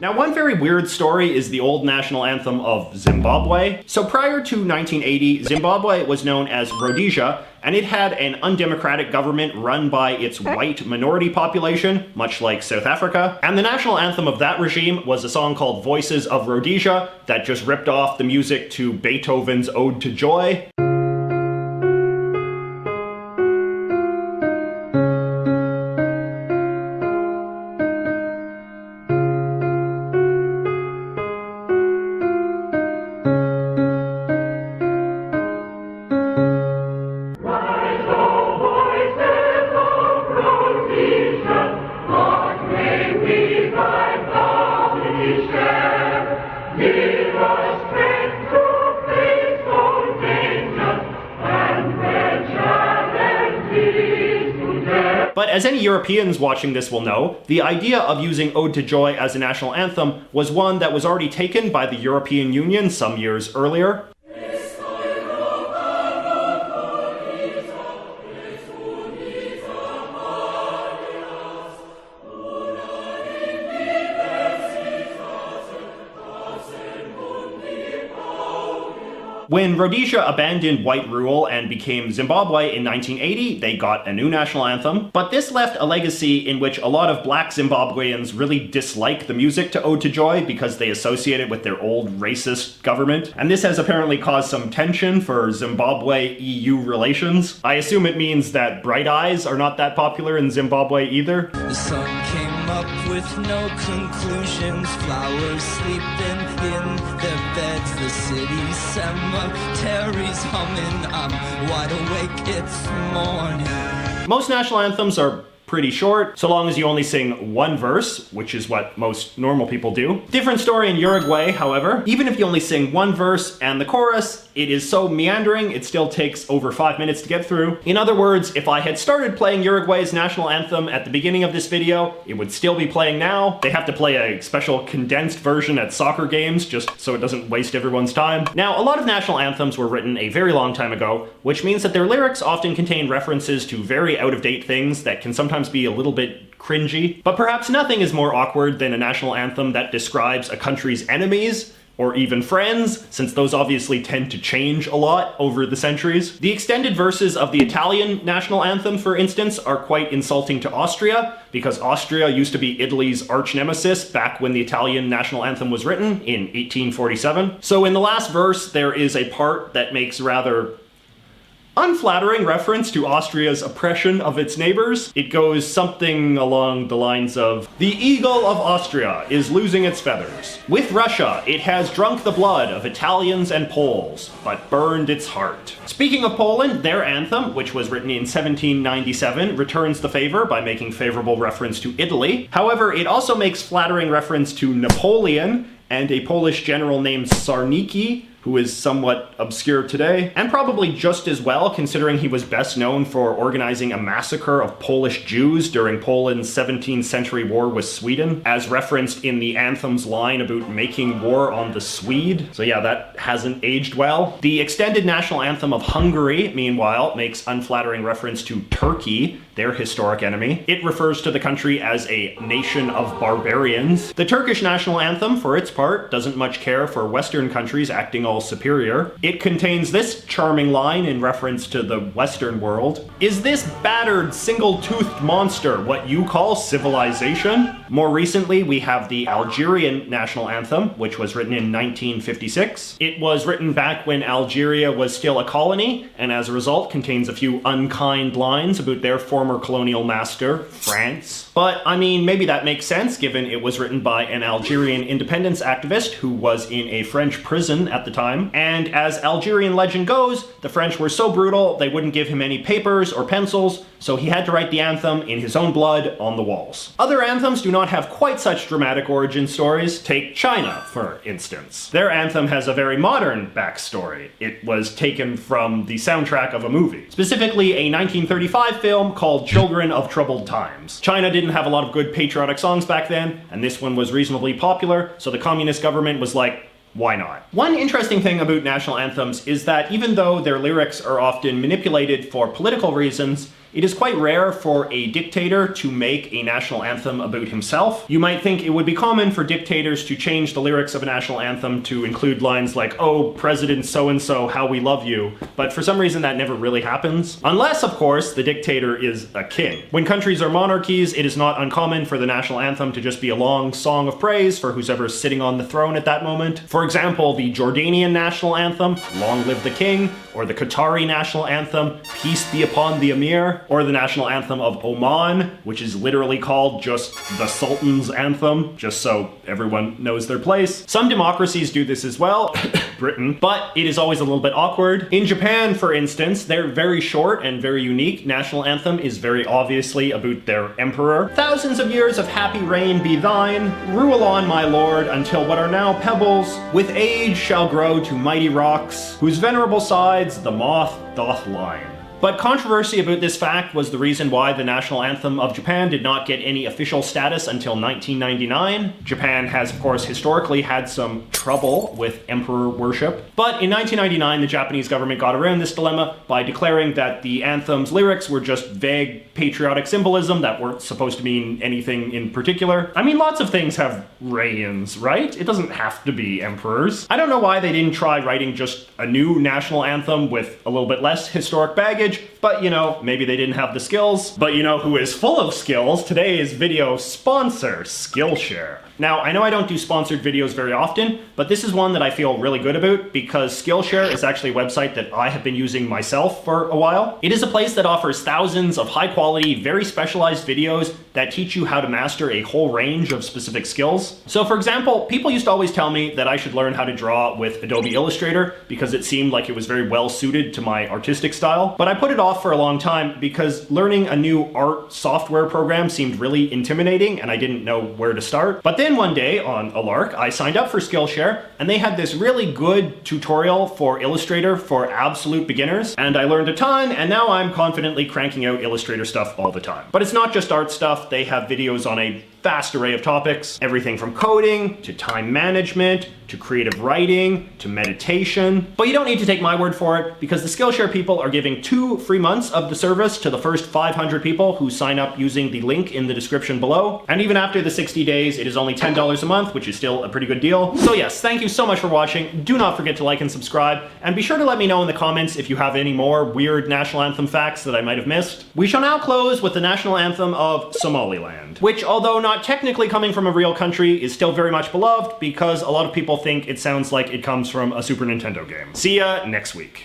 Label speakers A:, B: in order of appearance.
A: Now, one very weird story is the old national anthem of Zimbabwe. So prior to 1980, Zimbabwe was known as Rhodesia, and it had an undemocratic government run by its white minority population, much like South Africa. And the national anthem of that regime was a song called Voices of Rhodesia that just ripped off the music to Beethoven's Ode to Joy. But as any Europeans watching this will know, the idea of using Ode to Joy as a national anthem was one that was already taken by the European Union some years earlier. When Rhodesia abandoned white rule and became Zimbabwe in 1980, they got a new national anthem. But this left a legacy in which a lot of black Zimbabweans really dislike the music to Ode to Joy because they associate it with their old racist government. And this has apparently caused some tension for Zimbabwe-EU relations. I assume it means that bright eyes are not that popular in Zimbabwe either.
B: The sun came up with no conclusions, flowers sleeping in their beds, the city cemeteries humming, I'm wide awake, it's morning.
A: Most national anthems are pretty short, so long as you only sing one verse, which is what most normal people do. Different story in Uruguay, however. Even if you only sing one verse and the chorus, it is so meandering, it still takes over 5 minutes to get through. In other words, if I had started playing Uruguay's national anthem at the beginning of this video, it would still be playing now. They have to play a special condensed version at soccer games just so it doesn't waste everyone's time. Now, a lot of national anthems were written a very long time ago, which means that their lyrics often contain references to very out-of-date things that can sometimes be a little bit cringy. But perhaps nothing is more awkward than a national anthem that describes a country's enemies, or even friends, since those obviously tend to change a lot over the centuries. The extended verses of the Italian national anthem, for instance, are quite insulting to Austria, because Austria used to be Italy's arch nemesis back when the Italian national anthem was written in 1847. So in the last verse, there is a part that makes rather unflattering reference to Austria's oppression of its neighbors. It goes something along the lines of, "The eagle of Austria is losing its feathers. With Russia, it has drunk the blood of Italians and Poles, but burned its heart." Speaking of Poland, their anthem, which was written in 1797, returns the favor by making favorable reference to Italy. However, it also makes flattering reference to Napoleon and a Polish general named Sarniki, who is somewhat obscure today, and probably just as well considering he was best known for organizing a massacre of Polish Jews during Poland's 17th century war with Sweden, as referenced in the anthem's line about making war on the Swede. So yeah, that hasn't aged well. The extended national anthem of Hungary, meanwhile, makes unflattering reference to Turkey, their historic enemy. It refers to the country as a nation of barbarians. The Turkish national anthem, for its part, doesn't much care for Western countries acting all superior. It contains this charming line in reference to the Western world. "Is this battered, single-toothed monster what you call civilization?" More recently, we have the Algerian national anthem, which was written in 1956. It was written back when Algeria was still a colony, and as a result contains a few unkind lines about their former colonial master, France. But, I mean, maybe that makes sense given it was written by an Algerian independence activist who was in a French prison at the time. And as Algerian legend goes, the French were so brutal they wouldn't give him any papers or pencils, so he had to write the anthem in his own blood on the walls. Other anthems do not have quite such dramatic origin stories. Take China, for instance. Their anthem has a very modern backstory. It was taken from the soundtrack of a movie, specifically a 1935 film called Children of Troubled Times. China didn't have a lot of good patriotic songs back then, and this one was reasonably popular, so the communist government was like, why not? One interesting thing about national anthems is that even though their lyrics are often manipulated for political reasons, it is quite rare for a dictator to make a national anthem about himself. You might think it would be common for dictators to change the lyrics of a national anthem to include lines like, "Oh, President so-and-so, how we love you," but for some reason that never really happens. Unless, of course, the dictator is a king. When countries are monarchies, it is not uncommon for the national anthem to just be a long song of praise for whoever's sitting on the throne at that moment. For example, the Jordanian national anthem, "Long Live the King," or the Qatari national anthem, "Peace be upon the Emir," or the national anthem of Oman, which is literally called just the Sultan's Anthem, just so everyone knows their place. Some democracies do this as well, Britain, but it is always a little bit awkward. In Japan, for instance, their very short and very unique national anthem is very obviously about their emperor. "Thousands of years of happy reign be thine, rule on, my lord, until what are now pebbles, with age shall grow to mighty rocks, whose venerable sides the moth doth line." But controversy about this fact was the reason why the national anthem of Japan did not get any official status until 1999. Japan has, of course, historically had some trouble with emperor worship. But in 1999, the Japanese government got around this dilemma by declaring that the anthem's lyrics were just vague patriotic symbolism that weren't supposed to mean anything in particular. I mean, lots of things have reigns, right? It doesn't have to be emperors. I don't know why they didn't try writing just a new national anthem with a little bit less historic baggage, but you know, maybe they didn't have the skills. But you know who is full of skills? Today's video sponsor, Skillshare. Now, I know I don't do sponsored videos very often, but this is one that I feel really good about because Skillshare is actually a website that I have been using myself for a while. It is a place that offers thousands of high quality, very specialized videos that teach you how to master a whole range of specific skills. So for example, people used to always tell me that I should learn how to draw with Adobe Illustrator because it seemed like it was very well suited to my artistic style. But I put it off for a long time because learning a new art software program seemed really intimidating and I didn't know where to start. But then one day on a lark, I signed up for Skillshare and they had this really good tutorial for Illustrator for absolute beginners. And I learned a ton and now I'm confidently cranking out Illustrator stuff all the time. But it's not just art stuff. They have videos on a vast array of topics, everything from coding to time management to creative writing to meditation. But you don't need to take my word for it because the Skillshare people are giving 2 free months of the service to the first 500 people who sign up using the link in the description below. And even after the 60 days, it is only $10 a month, which is still a pretty good deal. So yes, thank you so much for watching. Do not forget to like and subscribe, and be sure to let me know in the comments if you have any more weird national anthem facts that I might have missed. We shall now close with the national anthem of Somaliland, which, although not technically coming from a real country, is still very much beloved because a lot of people think it sounds like it comes from a Super Nintendo game. See ya next week.